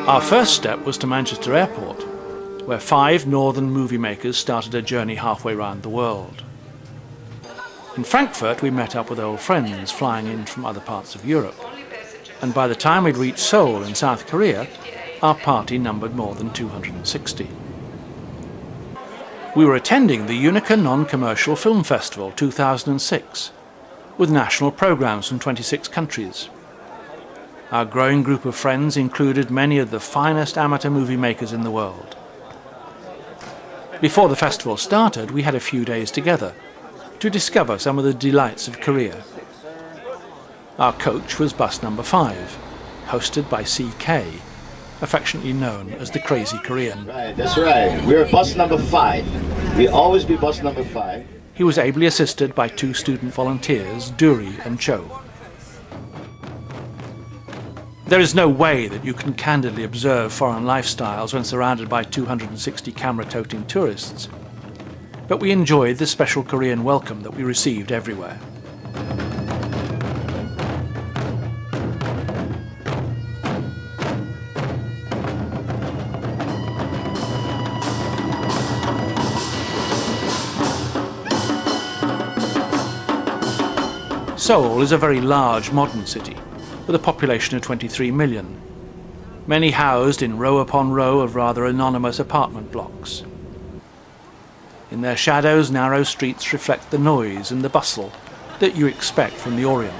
Our first step was to Manchester Airport, where 5 northern movie makers started a journey halfway round the world. In Frankfurt we met up with old friends flying in from other parts of Europe, and by the time we'd reached Seoul in South Korea, our party numbered more than 260. We were attending the UNICA Non-Commercial Film Festival 2006, with national programmes from 26 countries. Our growing group of friends included many of the finest amateur movie makers in the world. Before the festival started, we had a few days together to discover some of the delights of Korea. Our coach was bus number 5, hosted by CK, affectionately known as the Crazy Korean. Right, that's right. We're bus number 5. We always be bus number 5. He was ably assisted by 2 student volunteers, Duri and Cho. There is no way that you can candidly observe foreign lifestyles when surrounded by 260 camera-toting tourists, but we enjoyed the special Korean welcome that we received everywhere. Seoul is a very large modern city, with a population of 23 million, many housed in row upon row of rather anonymous apartment blocks. In their shadows, narrow streets reflect the noise and the bustle that you expect from the Orient.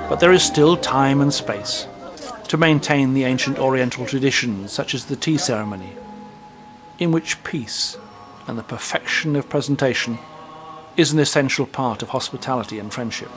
But there is still time and space to maintain the ancient Oriental traditions, such as the tea ceremony, in which peace and the perfection of presentation is an essential part of hospitality and friendship.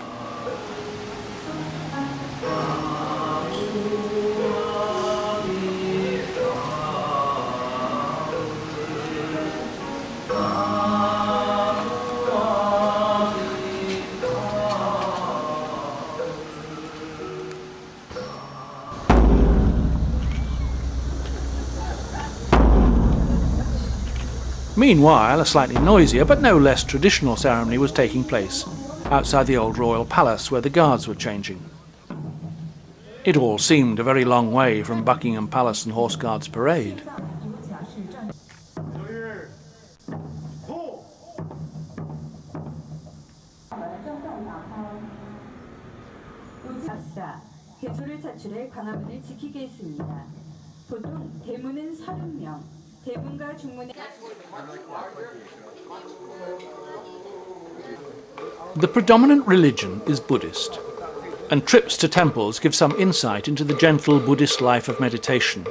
Meanwhile, a slightly noisier but no less traditional ceremony was taking place outside the old royal palace where the guards were changing. It all seemed a very long way from Buckingham Palace and Horse Guards Parade. The predominant religion is Buddhist, and trips to temples give some insight into the gentle Buddhist life of meditation.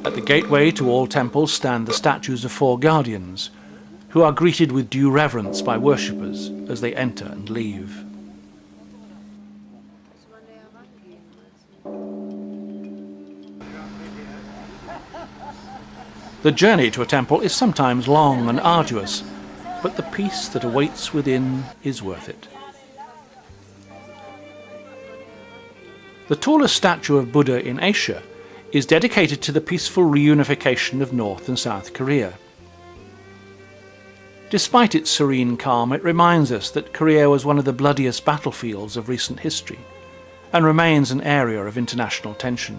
At the gateway to all temples stand the statues of 4 guardians, who are greeted with due reverence by worshippers as they enter and leave. The journey to a temple is sometimes long and arduous, but the peace that awaits within is worth it. The tallest statue of Buddha in Asia is dedicated to the peaceful reunification of North and South Korea. Despite its serene calm, it reminds us that Korea was one of the bloodiest battlefields of recent history and remains an area of international tension.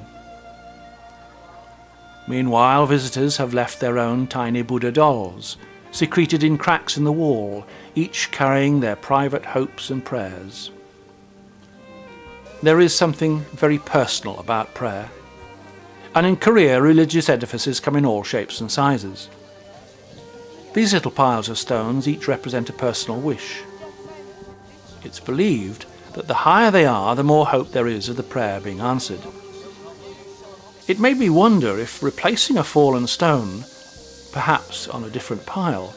Meanwhile, visitors have left their own tiny Buddha dolls, secreted in cracks in the wall, each carrying their private hopes and prayers. There is something very personal about prayer, And in Korea, religious edifices come in all shapes and sizes. These little piles of stones each represent a personal wish. It's believed that the higher they are, the more hope there is of the prayer being answered. It made me wonder if replacing a fallen stone, perhaps on a different pile,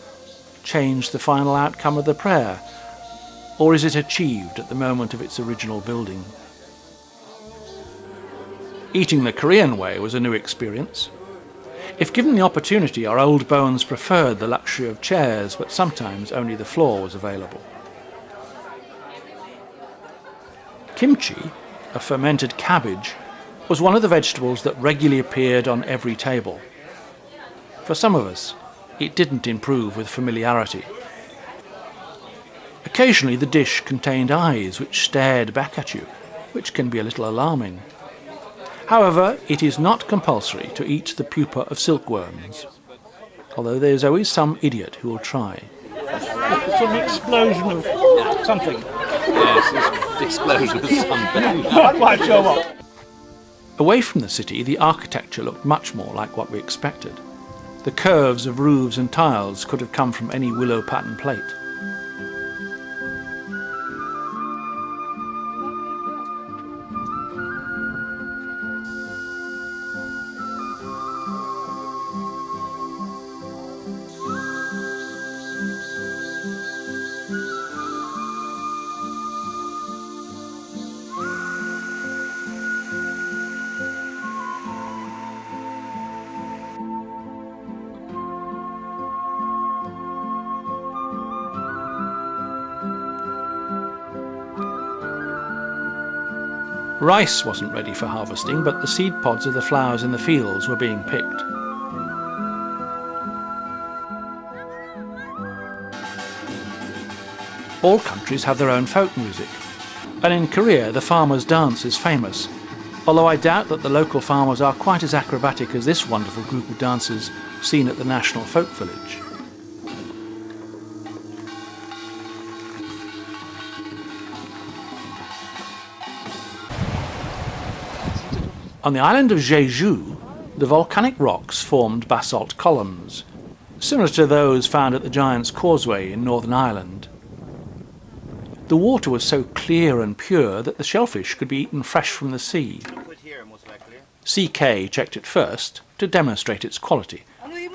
changed the final outcome of the prayer, or is it achieved at the moment of its original building? Eating the Korean way was a new experience. If given the opportunity, our old bones preferred the luxury of chairs, but sometimes only the floor was available. Kimchi, a fermented cabbage, was one of the vegetables that regularly appeared on every table. For some of us, it didn't improve with familiarity. Occasionally the dish contained eyes which stared back at you, which can be a little alarming. However, it is not compulsory to eat the pupa of silkworms, although there is always some idiot who will try. It's an explosion of something. Yes, it's an explosion of something. I'm quite sure what. Away from the city, the architecture looked much more like what we expected. The curves of roofs and tiles could have come from any willow pattern plate. Rice wasn't ready for harvesting, but the seed pods of the flowers in the fields were being picked. All countries have their own folk music, and in Korea the farmers' dance is famous, although I doubt that the local farmers are quite as acrobatic as this wonderful group of dancers seen at the National Folk Village. On the island of Jeju, the volcanic rocks formed basalt columns, similar to those found at the Giant's Causeway in Northern Ireland. The water was so clear and pure that the shellfish could be eaten fresh from the sea. CK checked it first to demonstrate its quality,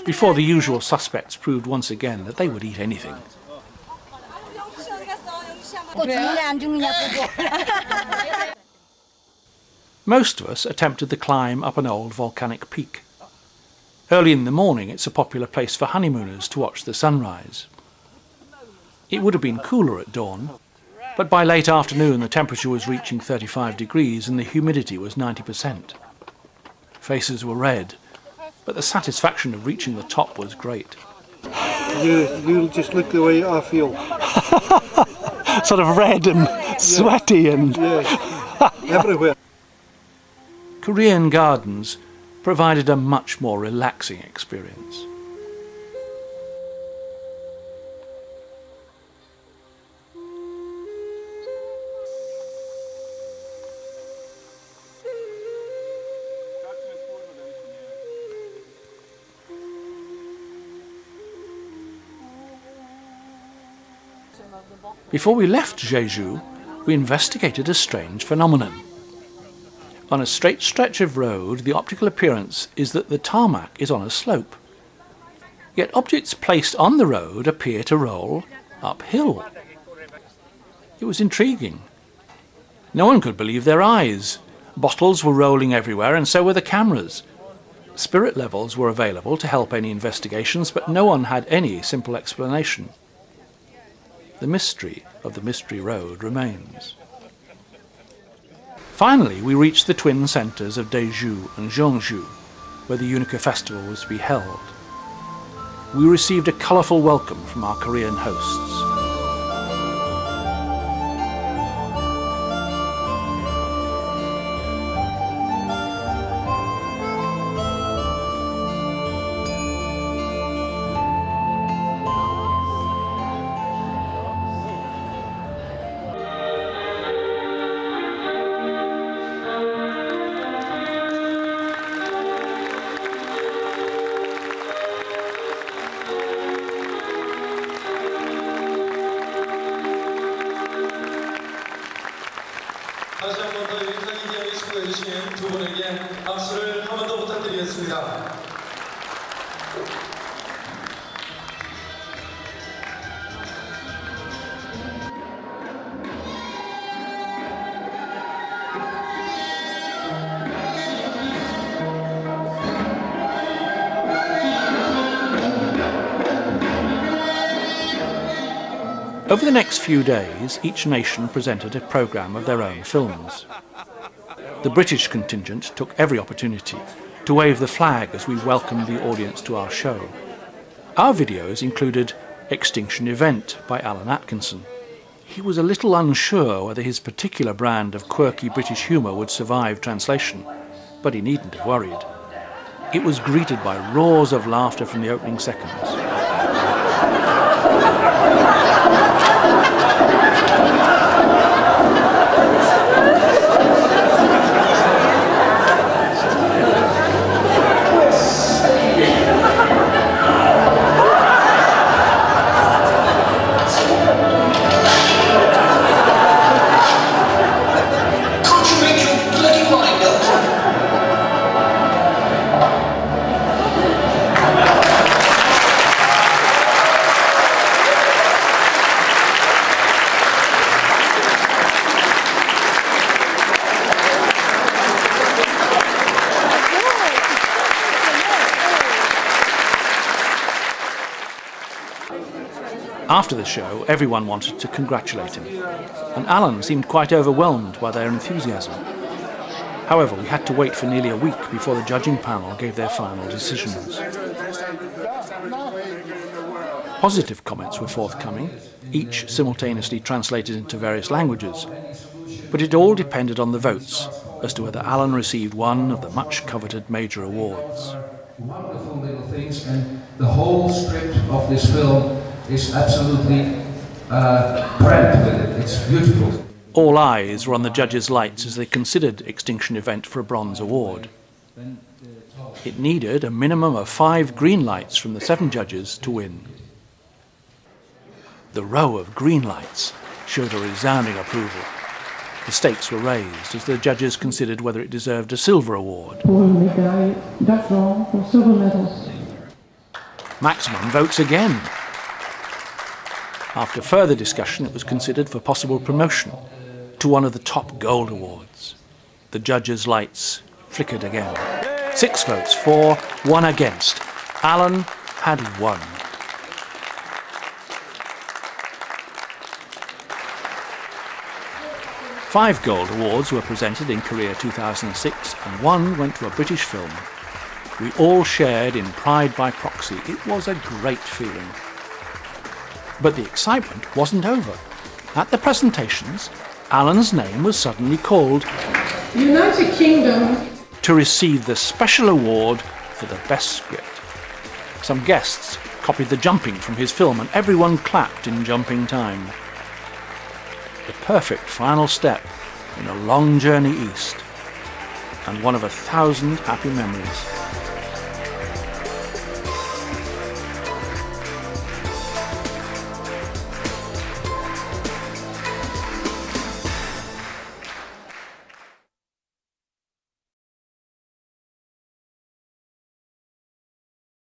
before the usual suspects proved once again that they would eat anything. Most of us attempted the climb up an old volcanic peak. Early in the morning it's a popular place for honeymooners to watch the sunrise. It would have been cooler at dawn, but by late afternoon the temperature was reaching 35 degrees and the humidity was 90%. Faces were red, but the satisfaction of reaching the top was great. You just look the way I feel. Sort of red and sweaty and... Yes, everywhere. Korean gardens provided a much more relaxing experience. Before we left Jeju, we investigated a strange phenomenon. On a straight stretch of road, the optical appearance is that the tarmac is on a slope. Yet objects placed on the road appear to roll uphill. It was intriguing. No one could believe their eyes. Bottles were rolling everywhere, and so were the cameras. Spirit levels were available to help any investigations, but no one had any simple explanation. The mystery of the Mystery Road remains. Finally, we reached the twin centres of Daeju and Jeonju, where the UNICA festival was to be held. We received a colourful welcome from our Korean hosts. 한 번 더 부탁드리겠습니다. Over the next few days, each nation presented a programme of their own films. The British contingent took every opportunity to wave the flag as we welcomed the audience to our show. Our videos included Extinction Event by Alan Atkinson. He was a little unsure whether his particular brand of quirky British humour would survive translation, but he needn't have worried. It was greeted by roars of laughter from the opening seconds. After the show, everyone wanted to congratulate him, and Alan seemed quite overwhelmed by their enthusiasm. However, we had to wait for nearly a week before the judging panel gave their final decisions. Positive comments were forthcoming, each simultaneously translated into various languages, but it all depended on the votes as to whether Alan received one of the much-coveted major awards. Wonderful little things, and the whole script of this film is absolutely crammed with it. It's beautiful. All eyes were on the judges' lights as they considered Extinction Event for a bronze award. It needed a minimum of 5 green lights from the 7 judges to win. The row of green lights showed a resounding approval. The stakes were raised as the judges considered whether it deserved a silver award. For silver medals. Maximum votes again. After further discussion, it was considered for possible promotion to one of the top gold awards. The judges' lights flickered again. 6 votes for, 1 against. Alan had won. Five gold awards were presented in Korea 2006, and 1 went to a British film. We all shared in pride by proxy. It was a great feeling. But the excitement wasn't over. At the presentations, Alan's name was suddenly called United Kingdom to receive the special award for the best script. Some guests copied the jumping from his film, and everyone clapped in jumping time. The perfect final step in a long journey east, and one of 1,000 happy memories.